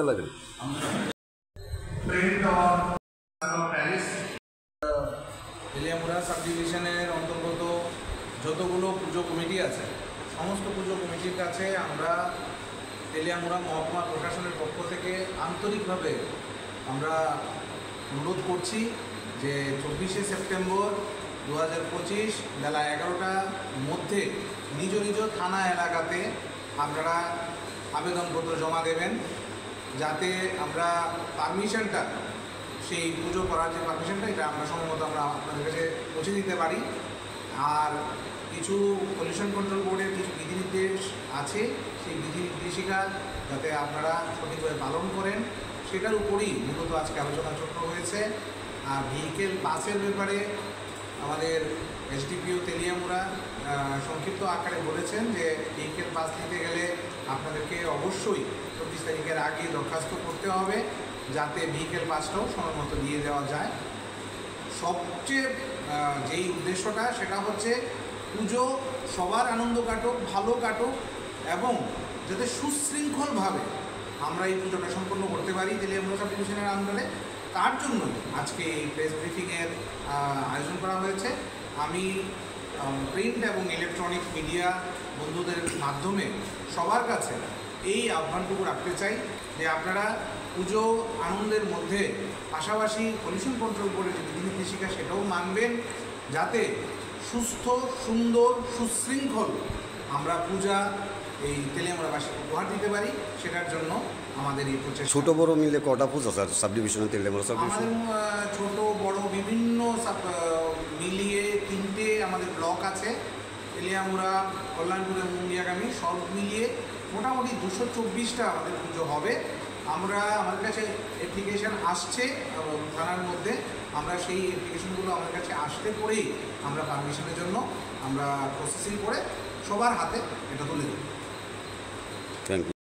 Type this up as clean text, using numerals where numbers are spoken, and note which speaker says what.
Speaker 1: লাগে
Speaker 2: তেলিয়ামুড়া সাব ডিভিশনের অন্তর্গত যতগুলো পুজো কমিটি আছে সমস্ত পুজো কমিটির কাছে আমরা তেলিয়ামুড়া মহকুমা প্রশাসনের পক্ষ থেকে আন্তরিকভাবে আমরা অনুরোধ করছি যে 24শে সেপ্টেম্বর 2025 বেলা 11টার মধ্যে নিজ নিজ থানা এলাকাতে আপনারা আবেদনপত্র জমা দেবেন, যাতে আমরা পারমিশনটা সেই পুজো করার যে পারমিশনটা এটা আমরা সম্ভবত আমরা আপনাদের কাছে পৌঁছে দিতে পারি। আর কিছু পলিউশন কন্ট্রোল বোর্ডের কিছু বিধিনির্দেশ আছে, সেই বিধিনির্দেশিকা যাতে আপনারা সঠিকভাবে পালন করেন সেটার উপরই বিগত আজকে আলোচনা চক্র হয়েছে। আর ভেহিকেল বাসের ব্যাপারে আমাদের এসডিপিও তেলিয়ামুড়া সংক্ষিপ্ত আকারে বলেছেন যে ভেহিকেল বাস নিতে গেলে আপনাদেরকে অবশ্যই 24 তারিখের আগে দরখাস্ত করতে হবে, যাতে ভেহিকেল পাসটাও সময় মতো দিয়ে দেওয়া যায়। সবচেয়ে যেই উদ্দেশ্যটা সেটা হচ্ছে পুজো সবার আনন্দ কাটুক, ভালো কাটুক এবং যাতে সুশৃঙ্খলভাবে আমরা এই পুজোটা সম্পন্ন করতে পারি তেলিয়ামুড়া সাব ডিভিশনের আন্ডারে। তার জন্যই আজকে এই প্রেস ব্রিফিংয়ের আয়োজন করা হয়েছে। আমি প্রিন্ট এবং ইলেকট্রনিক মিডিয়া বন্ধুদের মাধ্যমে সবার কাছে এই আহ্বানটুকু রাখতে চাই যে আপনারা পুজো আনন্দের মধ্যে পাশাপাশি পলিউশন কন্ট্রোল বোর্ডের যে বিধিনির্দেশিকা সেটাও মানবেন, যাতে সুস্থ, সুন্দর, সুশৃঙ্খল আমরা পূজা এই তেলিয়ামুড়াবাসীকে উপহার দিতে পারি। সেটার জন্য আমাদের এই প্রচেষ্টা।
Speaker 1: ছোট বড় মিলে কটা পূজা স্যার সাব ডিভিশনে তেলিয়ামুড়া সাব ডিভিশন?
Speaker 2: আমাদের ছোট বড় বিভিন্ন মিলিয়ে 3টে আমাদের ব্লক আছে, তেলিয়ামুড়া, কল্যাণপুর এবং মুঙ্গিয়াগামী, সব মিলিয়ে মোটামুটি 224টা আমাদের পুজো হবে। আমাদের কাছে অ্যাপ্লিকেশান আসছে থানার মধ্যে, আমরা সেই অ্যাপ্লিকেশনগুলো আমাদের কাছে আসতে পরেই আমরা পারমিশনের জন্য আমরা প্রসেসিং করে সবার হাতে এটা তুলে দেব।
Speaker 1: Thank you.